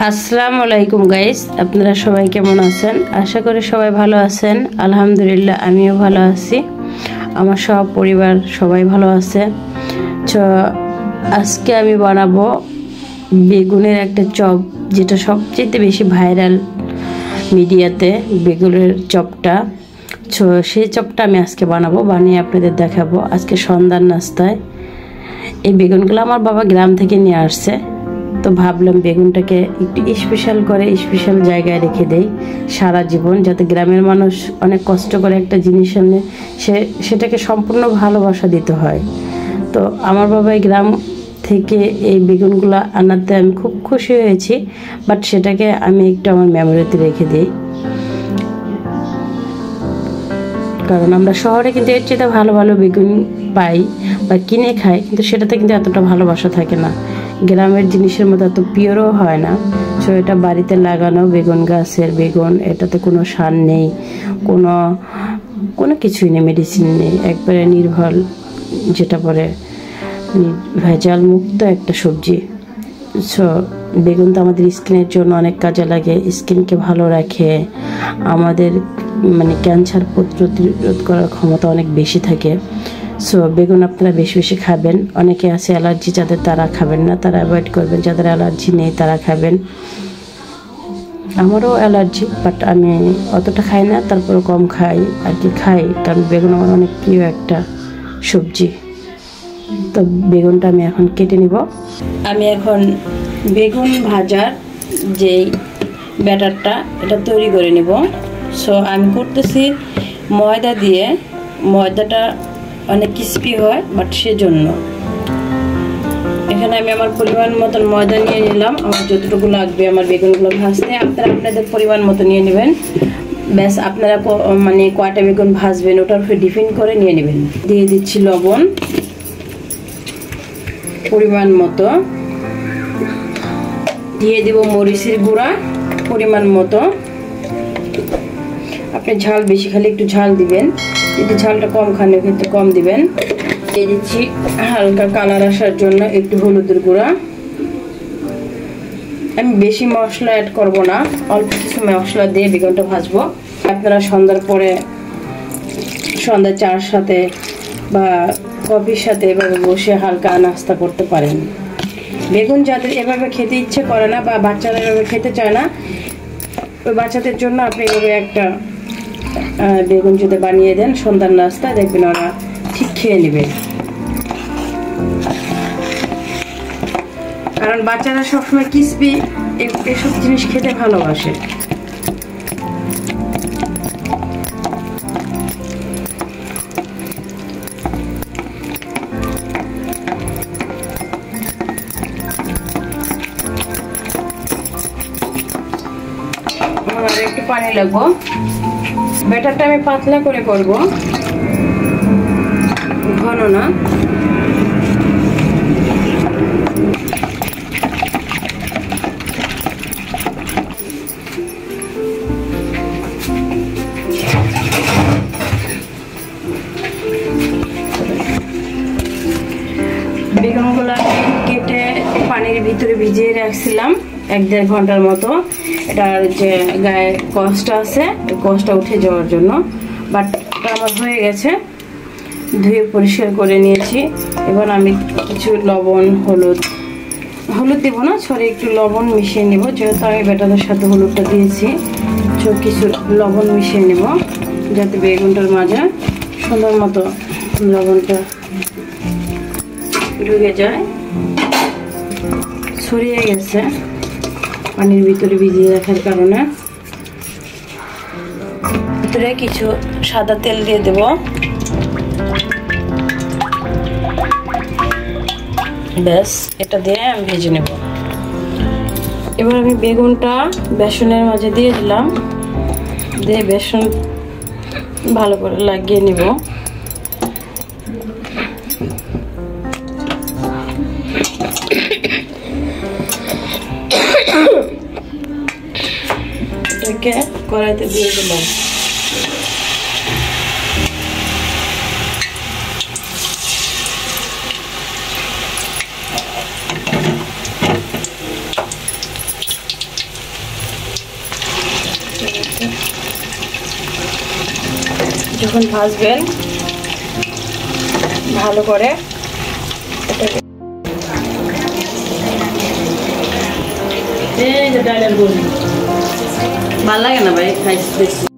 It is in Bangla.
আসসালামু আলাইকুম গাইস, আপনারা সবাই কেমন আছেন? আশা করি সবাই ভালো আছেন। আলহামদুলিল্লাহ আমিও ভালো আছি, আমার সব পরিবার সবাই ভালো আছে। আজকে আমি বানাবো বেগুনের একটা চপ, যেটা সবচেয়ে বেশি ভাইরাল মিডিয়াতে, বেগুনের চপটা। সেই চপটা আমি আজকে বানিয়ে আপনাদের দেখাবো আজকে সন্ধ্যার নাস্তায়। এই বেগুনগুলো আমার বাবা গ্রাম থেকে নিয়ে আসছে, তো ভাবলাম বেগুনটাকে একটু স্পেশাল জায়গায় রেখে দেই সারা জীবন, যাতে গ্রামের মানুষ অনেক কষ্ট করে একটা জিনিস আনে, সেটাকে সম্পূর্ণ ভালোবাসা দিতে হয়। তো আমার বাবা এই গ্রাম থেকে এই বেগুনগুলো আনাতে আমি খুব খুশি হয়েছি, বাট সেটাকে আমি একটু আমার মেমোরিতে রেখে দিই। কারণ আমরা শহরে কিন্তু এর চেয়ে ভালো ভালো বেগুন পাই বা কিনে খাই, কিন্তু সেটাতে কিন্তু এতটা ভালোবাসা থাকে না, গ্রামের জিনিসের মতো এত পিওরও হয় না। সো এটা বাড়িতে লাগানো বেগুন গাছের বেগুন, এটাতে কোনো সার নেই, কোনো কিছুই নেই, মেডিসিন নেই, একবারে নির্ভর, যেটা পরে ভেজাল মুক্ত একটা সবজি। সো বেগুন তো আমাদের স্কিনের জন্য অনেক কাজে লাগে, স্কিনকে ভালো রাখে, আমাদের ক্যান্সার প্রতিরোধ করার ক্ষমতা অনেক বেশি থাকে। সো বেগুন আপনারা বেশি বেশি খাবেন। অনেকে আছে অ্যালার্জি যাদের, তারা খাবেন না, তারা অ্যাভয়েড করবেন। যাদের অ্যালার্জি নেই তারা খাবেন। আমারও অ্যালার্জি, বাট আমি অতটা খাই না, তারপরে কম খাই আর কি খাই, কারণ বেগুন আমার অনেক প্রিয় একটা সবজি। তো বেগুনটা আমি এখন কেটে নিব। আমি এখন বেগুন ভাজার যেই ব্যাটারটা, এটা তৈরি করে নেব। সো আমি করতেছি ময়দা দিয়ে। ময়দাটা অনেক ক্রিস্পি হয়, বাট সেজন্য এখানে আমি আমার পরিমাণ মতন ময়দা নিয়ে নিলাম। আমার যতটুকু লাগবে আমার বেগুনগুলো ভাজতে, আপনারা আপনাদের পরিমাণ মতো নিয়ে নেবেন। ব্যাস, আপনারা কয়টা বেগুন ভাজবেন ওটার উপরে ডিপেন্ড করে নিয়ে নেবেন। দিয়ে দিচ্ছি লবণ পরিমাণ মতো, দিয়ে দিব মরিচের গুঁড়া পরিমাণ মতো। আপনি ঝাল বেশি খেলে একটু ঝাল দিবেন, যদি ঝালটা কম খান ক্ষেত্রে কম দিবেন। দিয়ে দিচ্ছি হালকা কালার আসার জন্য একটু হলুদের গুঁড়া। আমি বেশি মশলা অ্যাড করব না, অল্প কিছু মশলা দিয়ে বেগুনটা ভাজবো। আপনারা সন্ধ্যার পরে, সন্ধ্যা চার সাথে বা কফির সাথে এভাবে বসে হালকা নাস্তা করতে পারেন। বেগুন যাদের এভাবে খেতে ইচ্ছে করে না বা বাচ্চারা এভাবে খেতে চায় না, ওই বাচ্চাদের জন্য আপনি এভাবে একটা বেগুন যদি বানিয়ে দেন সন্ধ্যার নাস্তা, দেখবেন ওরা ঠিক খেয়ে নেবে। কারণ বাচ্চারা সবসময় ক্রিসপি এসব জিনিস খেতে ভালোবাসে। আর একটু পানি লাগবো। ব্যাটারটা আমি পাতলা করে করব, ঘন না। বেগুনগুলো কেটে পানির ভিতরে ভিজিয়ে রাখছিলাম 1-1.5 ঘন্টার মতো। এটার যে গায়ে কষটা আছে, কষটা উঠে যাওয়ার জন্য। বাট আমার হয়ে গেছে, ধুয়ে পরিষ্কার করে নিয়েছি। এবার আমি কিছু লবণ, হলুদ দেব না, সরি, একটু লবণ মিশিয়ে নেব, যেহেতু আমি ব্যাটারের সাথে হলুদটা দিয়েছি। কিছু লবণ মিশিয়ে নেব, যাতে বেগুনটার মাঝে সুন্দর মতো লবণটা ঢুকে যায়। ছড়িয়ে গেছে পানির ভিতরে ভিজিয়ে রাখার কারণে। ভিতরে কিছু সাদা তেল দিয়ে দেব। ব্যাস, এটা দিয়ে আমি ভেজে নেব। এবার আমি বেগুনটা বেসনের মাঝে দিয়ে দিলাম, দিয়ে বেসন ভালো করে লাগিয়ে নেব। এটাকে কড়াইতে দিয়ে দিলাম। যখন ভাজবেন ভালো করে ভালো লাগে না ভাই খাইতে বেশি।